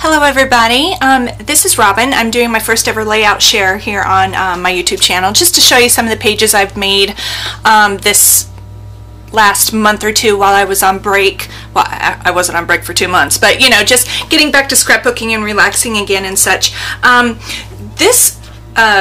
Hello everybody, this is Robin. I'm doing my first ever layout share here on my YouTube channel just to show you some of the pages I've made this last month or two while I was on break. Well, I wasn't on break for 2 months, but you know, just getting back to scrapbooking and relaxing again and such. This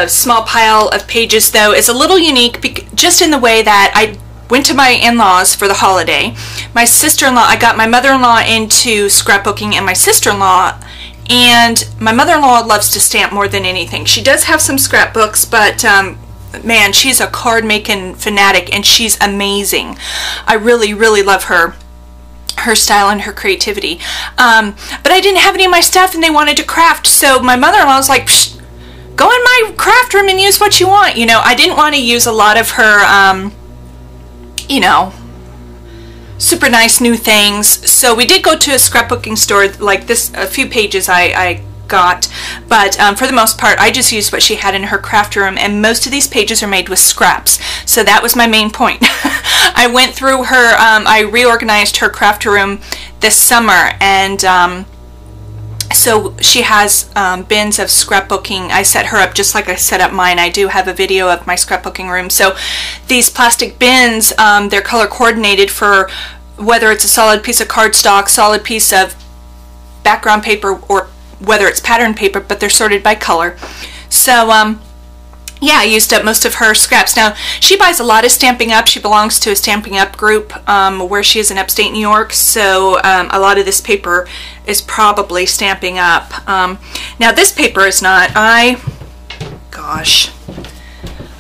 small pile of pages though is a little unique just in the way that I went to my in-laws for the holiday. My sister-in-law, I got my mother-in-law into scrapbooking and my sister-in-law, and my mother-in-law loves to stamp more than anything. She does have some scrapbooks, but man, she's a card-making fanatic and she's amazing. I really love her style and her creativity. But I didn't have any of my stuff and they wanted to craft, so my mother-in-law was like, psh, go in my craft room and use what you want. You know, I didn't want to use a lot of her you know, super nice new things. So we did go to a scrapbooking store like this, a few pages I got, but for the most part I just used what she had in her craft room, and most of these pages are made with scraps, so that was my main point. I went through her, I reorganized her craft room this summer, and so she has bins of scrapbooking. I set her up just like I set up mine. I do have a video of my scrapbooking room. So these plastic bins, they're color coordinated for whether it's a solid piece of cardstock, solid piece of background paper, or whether it's pattern paper, but they're sorted by color. So yeah, I used up most of her scraps. Now, she buys a lot of Stampin' Up. She belongs to a Stampin' Up group where she is in upstate New York, so a lot of this paper is probably Stampin' Up. Now, this paper is not. Gosh,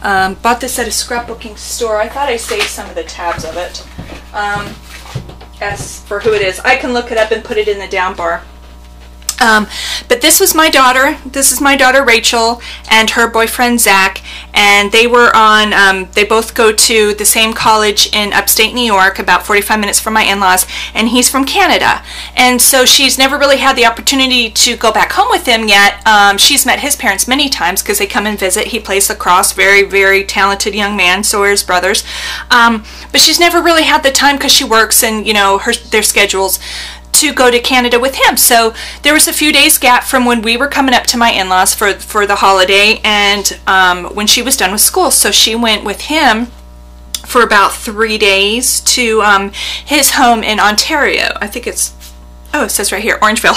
bought this at a scrapbooking store. I thought I saved some of the tabs of it. As for who it is, I can look it up and put it in the down bar. But this was my daughter. This is my daughter Rachel and her boyfriend Zach, and they were on, they both go to the same college in upstate New York, about 45 minutes from my in-laws, and he's from Canada. And so she's never really had the opportunity to go back home with him yet. She's met his parents many times because they come and visit. He plays lacrosse, very talented young man, so are his brothers. But she's never really had the time because she works and, you know, their schedules to go to Canada with him. So there was a few days gap from when we were coming up to my in-laws for the holiday and when she was done with school. So she went with him for about 3 days to his home in Ontario. I think it's, oh, it says right here, Orangeville.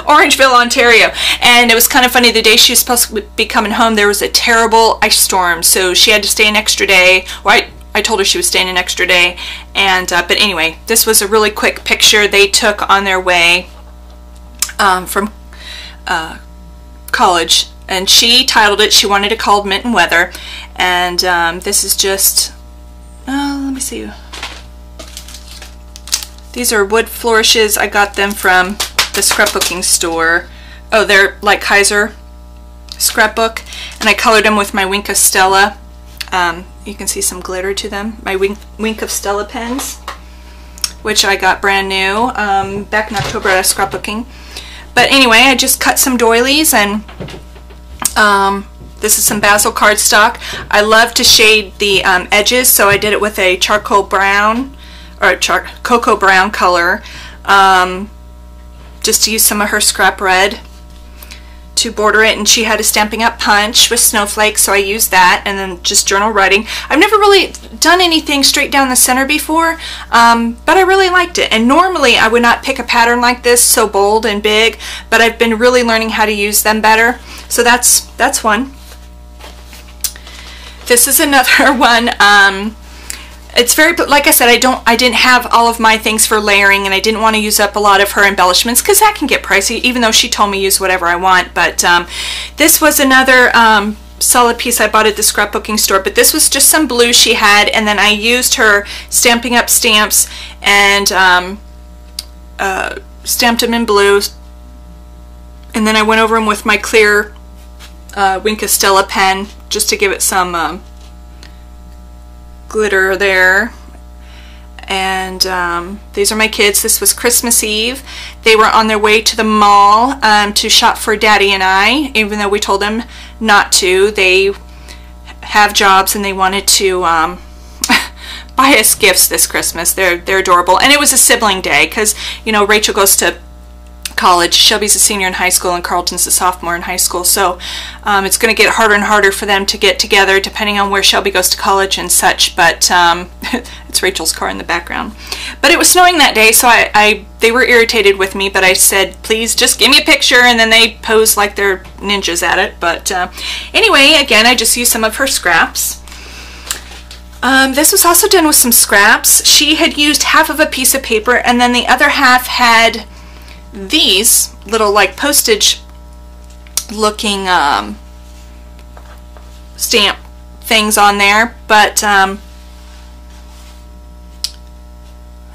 Orangeville, Ontario. And it was kind of funny, the day she was supposed to be coming home, there was a terrible ice storm, so she had to stay an extra day. Well, I told her she was staying an extra day, and but anyway, this was a really quick picture they took on their way from college, and she titled it, she wanted it called Mint and Weather, and this is just, let me see, these are wood flourishes. I got them from the scrapbooking store. Oh, they're like Kaiser scrapbook, and I colored them with my Wink of Stella. You can see some glitter to them. My Wink of Stella pens, which I got brand new back in October at scrapbooking. But anyway, I just cut some doilies, and this is some basil cardstock. I love to shade the edges, so I did it with a charcoal brown, or cocoa brown color, just to use some of her scrap red to border it, and she had a Stampin' Up punch with snowflakes, so I used that, and then just journal writing. I've never really done anything straight down the center before, but I really liked it, and normally I would not pick a pattern like this so bold and big, but I've been really learning how to use them better, so that's one. This is another one. It's very, like I said, I didn't have all of my things for layering, and I didn't want to use up a lot of her embellishments because that can get pricey, even though she told me use whatever I want. But this was another solid piece I bought at the scrapbooking store, but this was just some blue she had, and then I used her Stampin' Up stamps and stamped them in blue, and then I went over them with my clear Wink of Stella pen just to give it some glitter there. And these are my kids. This was Christmas Eve. They were on their way to the mall to shop for Daddy and I, even though we told them not to. They have jobs and they wanted to buy us gifts this Christmas. They're adorable. And it was a sibling day because, you know, Rachel goes to college. Shelby's a senior in high school and Carlton's a sophomore in high school, so it's going to get harder and harder for them to get together depending on where Shelby goes to college and such, but it's Rachel's car in the background. But it was snowing that day, so they were irritated with me, but I said, please just give me a picture, and then they posed like they're ninjas at it. But anyway, again, I just used some of her scraps. This was also done with some scraps. She had used half of a piece of paper, and then the other half had these little like postage looking stamp things on there, but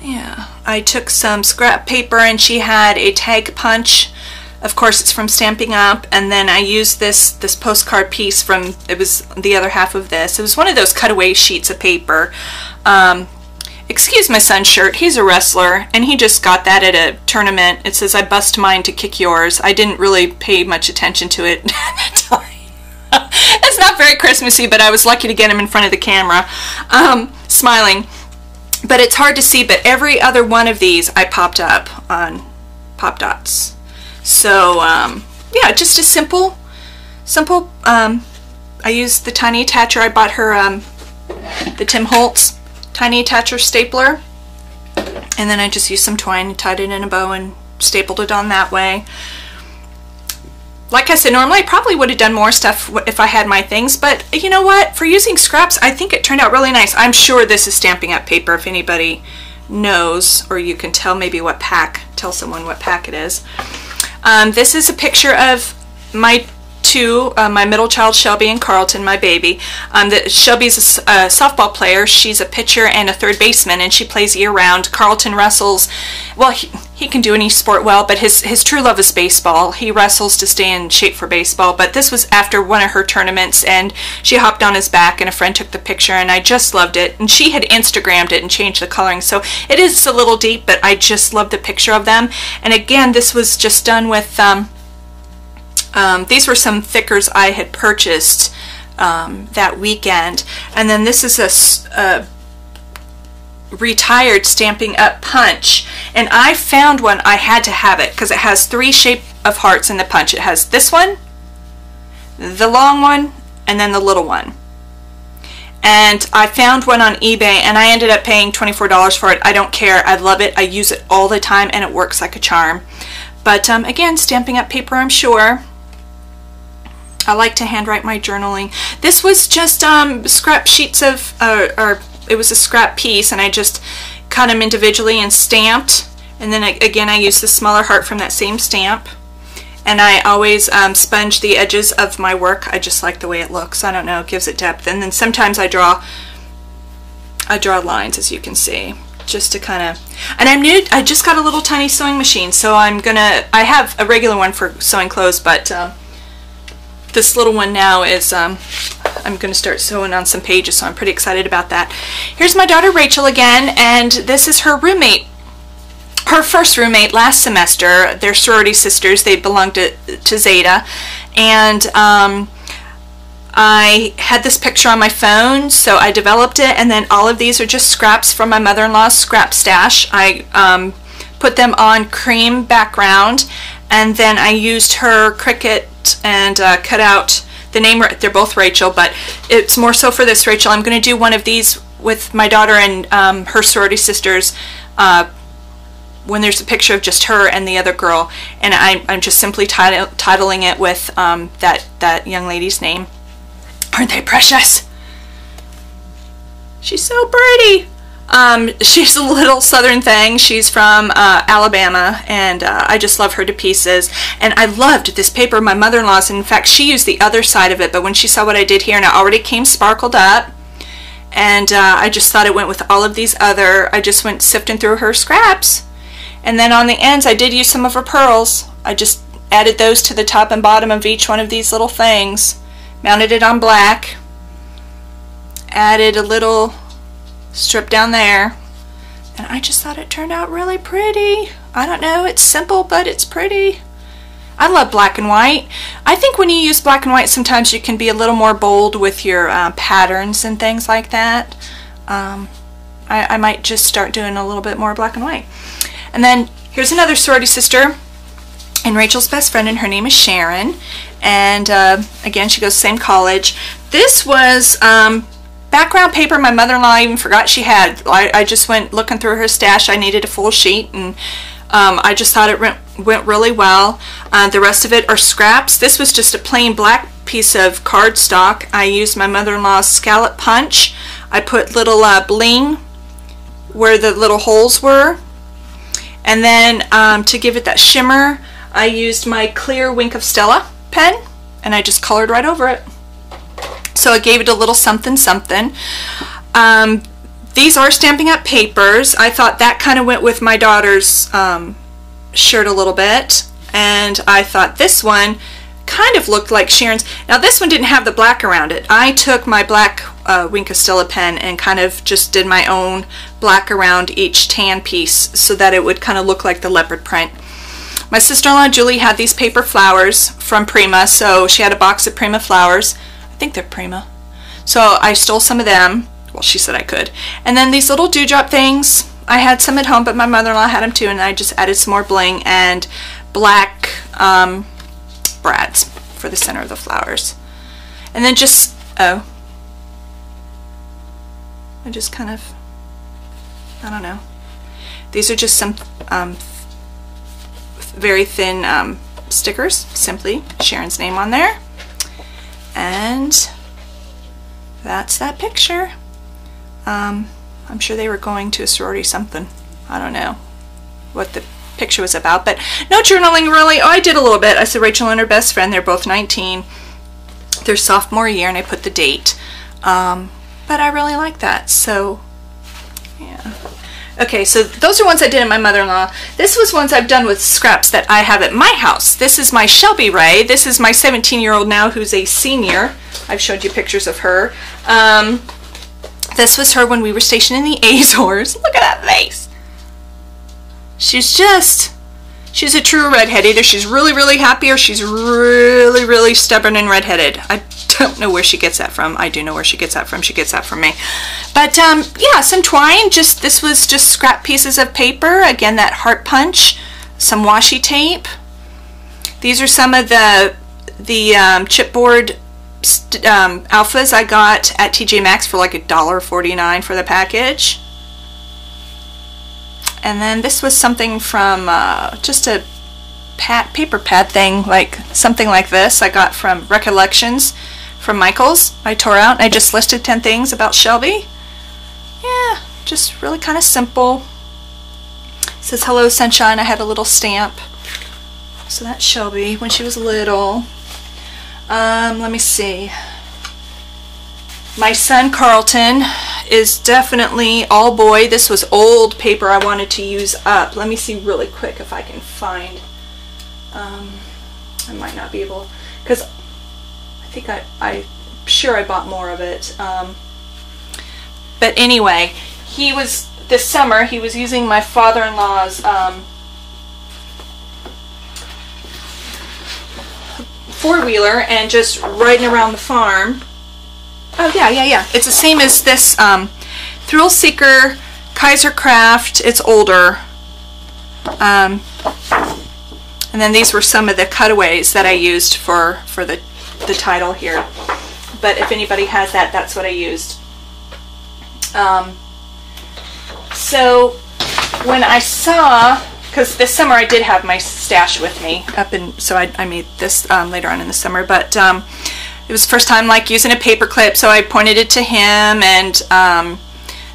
yeah, I took some scrap paper and she had a tag punch. Of course, it's from Stamping Up, and then I used this postcard piece from, it was the other half of this. It was one of those cutaway sheets of paper. Excuse my son's shirt, he's a wrestler, and he just got that at a tournament. It says, I bust mine to kick yours. I didn't really pay much attention to it at that time. It's not very Christmassy, but I was lucky to get him in front of the camera, smiling. But it's hard to see, but every other one of these I popped up on Pop Dots. So, yeah, just a simple, I used the tiny attacher. I bought her the Tim Holtz tiny attacher stapler, and then I just used some twine and tied it in a bow and stapled it on that way. Like I said, normally I probably would have done more stuff if I had my things, but you know what? For using scraps, I think it turned out really nice. I'm sure this is Stamping Up paper, if anybody knows, or you can tell maybe what pack, tell someone what pack it is. This is a picture of my my middle child, Shelby, and Carlton, my baby. Shelby's a softball player. She's a pitcher and a third baseman, and she plays year-round. Carlton wrestles. Well, he can do any sport well, but his true love is baseball. He wrestles to stay in shape for baseball, but this was after one of her tournaments, and she hopped on his back, and a friend took the picture, and I just loved it. And she had Instagrammed it and changed the coloring, so it is a little deep, but I just love the picture of them. And again, this was just done with these were some thickers I had purchased that weekend, and then this is a retired Stamping Up punch, and I found one. I had to have it because it has 3 shape of hearts in the punch. It has this one, the long one, and then the little one. And I found one on eBay, and I ended up paying $24 for it. I don't care. I love it. I use it all the time, and it works like a charm. But again, Stamping Up paper, I'm sure. I like to handwrite my journaling. This was just scrap sheets of, or it was a scrap piece, and I just cut them individually and stamped. And then again, I used the smaller heart from that same stamp. And I always sponge the edges of my work. I just like the way it looks. I don't know, it gives it depth. And then sometimes I draw lines, as you can see, just to kind of. And I just got a little tiny sewing machine, so I have a regular one for sewing clothes, but this little one now is, I'm going to start sewing on some pages, so I'm pretty excited about that. Here's my daughter Rachel again, and this is her roommate, her first roommate last semester. They're sorority sisters. They belonged to Zeta, and I had this picture on my phone, so I developed it, and then all of these are just scraps from my mother-in-law's scrap stash. I put them on cream background, and then I used her Cricut and cut out the name. They're both Rachel, but it's more so for this Rachel. I'm going to do one of these with my daughter and her sorority sisters when there's a picture of just her and the other girl, and I'm just simply titling it with that young lady's name. Aren't they precious? She's so pretty. She's a little southern thing. She's from Alabama, and I just love her to pieces. And I loved this paper, my mother-in-law's. In fact, she used the other side of it, but when she saw what I did here, and it already came sparkled up, and I just thought it went with all of these other, I just went sifting through her scraps. And then on the ends, I did use some of her pearls. I just added those to the top and bottom of each one of these little things, mounted it on black, added a little strip down there, and I just thought it turned out really pretty. I don't know, it's simple, but it's pretty. I love black and white. I think when you use black and white, sometimes you can be a little more bold with your patterns and things like that. I might just start doing a little bit more black and white. And then here's another sorority sister. and Rachel's best friend, and her name is Sharon. And again, she goes to the same college. This was background paper my mother-in-law even forgot she had. I just went looking through her stash. I needed a full sheet, and I just thought it went really well. The rest of it are scraps. This was just a plain black piece of cardstock. I used my mother-in-law's scallop punch. I put little bling where the little holes were. And then to give it that shimmer, I used my clear Wink of Stella pen, and I just colored right over it. So I gave it a little something something. These are Stampin' Up! Papers. I thought that kind of went with my daughter's shirt a little bit, and I thought this one kind of looked like Sharon's. Now this one didn't have the black around it. I took my black Wink of Stella pen and kind of just did my own black around each tan piece so that it would kind of look like the leopard print. My sister-in-law Julie had these paper flowers from Prima, so she had a box of Prima flowers. I think they're Prima. So I stole some of them. Well, she said I could. And then these little dewdrop things, I had some at home, but my mother-in-law had them too, and I just added some more bling and black brads for the center of the flowers. And then just, I just kind of, I don't know. These are just some very thin stickers, simply Sharon's name on there. And that's that picture. I'm sure they were going to a sorority something. I don't know what the picture was about, but no journaling really. Oh, I did a little bit. I said Rachel and her best friend, they're both 19. Their sophomore year, and I put the date. But I really like that, so yeah. Okay, so those are ones I did in my mother-in-law. This was ones I've done with scraps that I have at my house. This is my Shelby Ray. This is my 17-year-old now who's a senior. I've showed you pictures of her. This was her when we were stationed in the Azores. Look at that face. She's a true redhead. Either she's really, really happy or she's really, really stubborn and redheaded. I don't know where she gets that from. I do know where she gets that from. She gets that from me. But yeah, some twine. This was just scrap pieces of paper. Again, that heart punch. Some washi tape. These are some of the chipboard alphas I got at TJ Maxx for like $1.49 for the package. And then this was something from just a paper pad thing, like something like this I got from Recollections from Michaels. I tore out and I just listed 10 things about Shelby. Yeah, just really kind of simple. It says hello sunshine. I had a little stamp. So that's Shelby when she was little. Let me see. My son Carlton is definitely all boy. This was old paper I wanted to use up. Let me see really quick if I can find. I might not be able, because I think I'm sure I bought more of it. But anyway, this summer he was using my father-in-law's four-wheeler and just riding around the farm. Oh yeah. It's the same as this Thrill Seeker Kaiser Craft. It's older. And then these were some of the cutaways that I used for the title here. But if anybody has that, that's what I used. So when I saw, because this summer I did have my stash with me so I made this later on in the summer, but it was the first time like using a paper clip, so I pointed it to him, and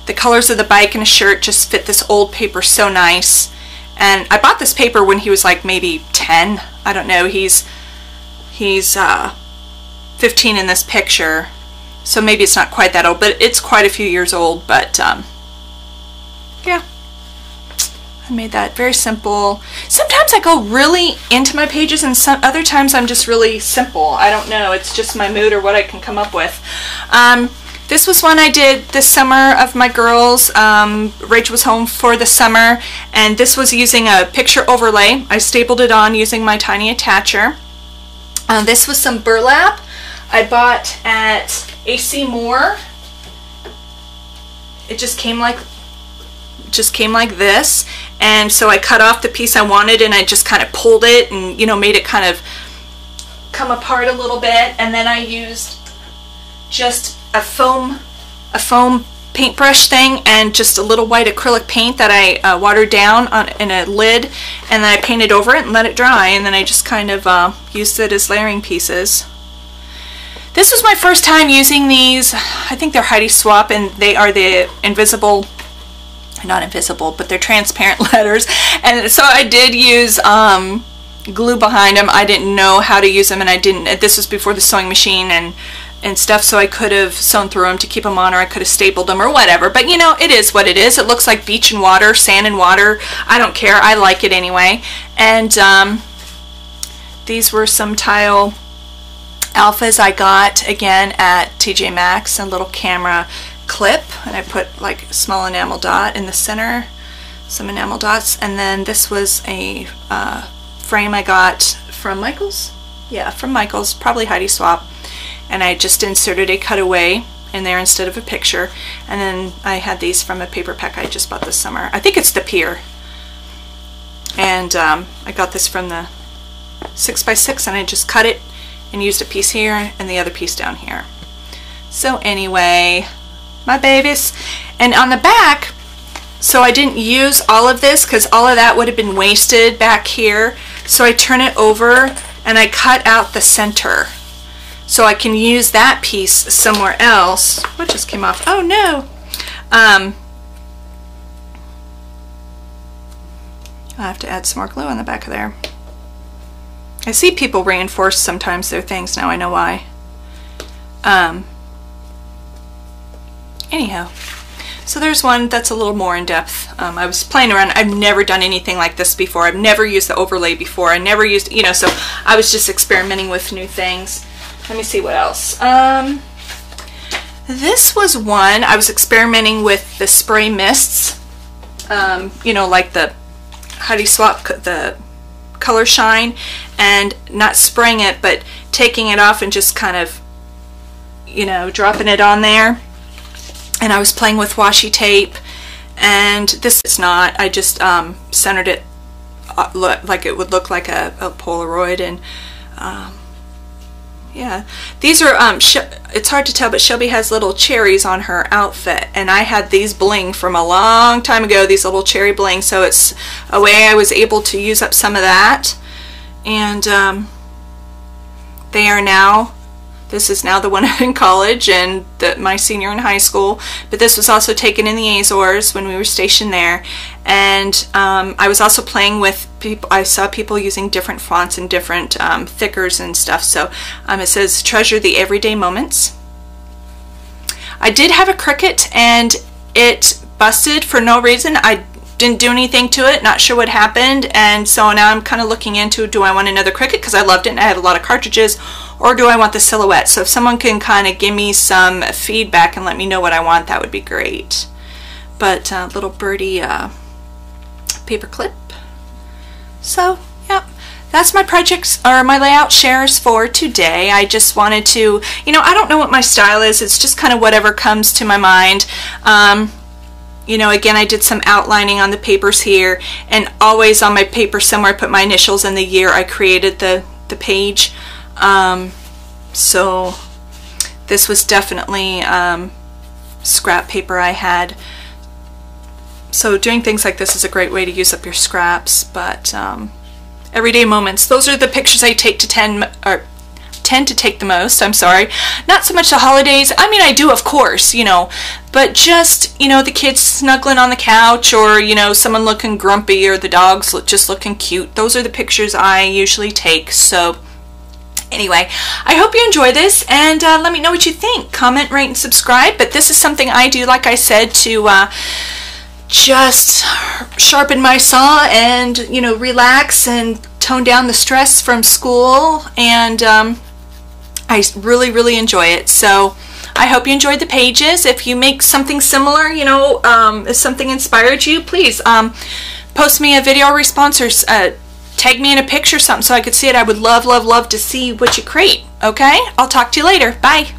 the colors of the bike and a shirt just fit this old paper so nice. And I bought this paper when he was like maybe 10. I don't know. He's 15 in this picture, so maybe it's not quite that old, but it's quite a few years old. But yeah, I made that very simple. Sometimes I go really into my pages, and some other times I'm just really simple. I don't know. It's just my mood or what I can come up with. This was one I did this summer of my girls. Rachel was home for the summer, and this was using a picture overlay. I stapled it on using my tiny attacher. This was some burlap I bought at AC Moore. It just came like just came like this, and so I cut off the piece I wanted and I just kind of pulled it and, you know, made it kind of come apart a little bit, and then I used just a foam paintbrush thing and just a little white acrylic paint that I watered down in a lid, and then I painted over it and let it dry, and then I just kind of used it as layering pieces. This was my first time using these. I think they're Heidi Swap, and they are the invisible, not invisible, but they're transparent letters, and so I did use glue behind them. I didn't know how to use them, and I didn't, this was before the sewing machine and stuff, so I could have sewn through them to keep them on, or I could have stapled them or whatever, but you know, it is what it is. It looks like beach and water, sand and water. I don't care, I like it anyway. And these were some tile alphas I got again at TJ Maxx, a little camera clip, and I put like a small enamel dot in the center, some enamel dots, and then this was a frame I got from Michaels. Yeah, from Michaels, probably Heidi Swap. And I just inserted a cutaway in there instead of a picture. And then I had these from a paper pack I just bought this summer. I think it's the Pier. And I got this from the 6x6, and I just cut it and used a piece here and the other piece down here. So anyway, my babies. And on the back, so I didn't use all of this because all of that would have been wasted back here. So I turn it over and I cut out the center, so I can use that piece somewhere else. What just came off? Oh no! I have to add some more glue on the back of there. I see people reinforce sometimes their things now. I know why. Anyhow, so there's one that's a little more in depth. I was playing around. I've never done anything like this before. I've never used the overlay before. I never used, you know, so I was just experimenting with new things. Let me see what else. This was one I was experimenting with the spray mists. You know, like the Heidi Swap, the Color Shine, and not spraying it, but taking it off and just kind of, you know, dropping it on there. And I was playing with washi tape, and this is not. I just centered it like it would look like a Polaroid, and yeah, these are it's hard to tell, but Shelby has little cherries on her outfit, and I had these bling from a long time ago, these little cherry bling, so it's a way I was able to use up some of that. And they are now, this is now the one in college and my senior in high school, but this was also taken in the Azores when we were stationed there. And I was also playing with people. I saw people using different fonts and different thickers and stuff. So it says treasure the everyday moments. I did have a Cricut and it busted for no reason. I didn't do anything to it, not sure what happened, and so now I'm kind of looking into, do I want another Cricut because I loved it and I had a lot of cartridges, or do I want the Silhouette? So if someone can kind of give me some feedback and let me know what I want, that would be great. But little birdie paper clip. So yep, that's my projects, or my layout shares for today. I just wanted to, you know, I don't know what my style is, it's just kind of whatever comes to my mind. You know, again, I did some outlining on the papers here, and always on my paper somewhere I put my initials and the year I created the page. So this was definitely scrap paper I had. So doing things like this is a great way to use up your scraps. But everyday moments, those are the pictures I take to tend to take the most. I'm sorry, not so much the holidays. I mean, I do, of course, you know, but just, you know, the kids snuggling on the couch, or, you know, someone looking grumpy, or the dogs just looking cute. Those are the pictures I usually take. So anyway, I hope you enjoy this, and let me know what you think. Comment, rate, and subscribe. But this is something I do, like I said, to just sharpen my saw and, you know, relax and tone down the stress from school, and I really enjoy it. So I hope you enjoyed the pages. If you make something similar, you know, if something inspired you, please post me a video response, or tag me in a picture or something so I could see it. I would love to see what you create. Okay, I'll talk to you later. Bye.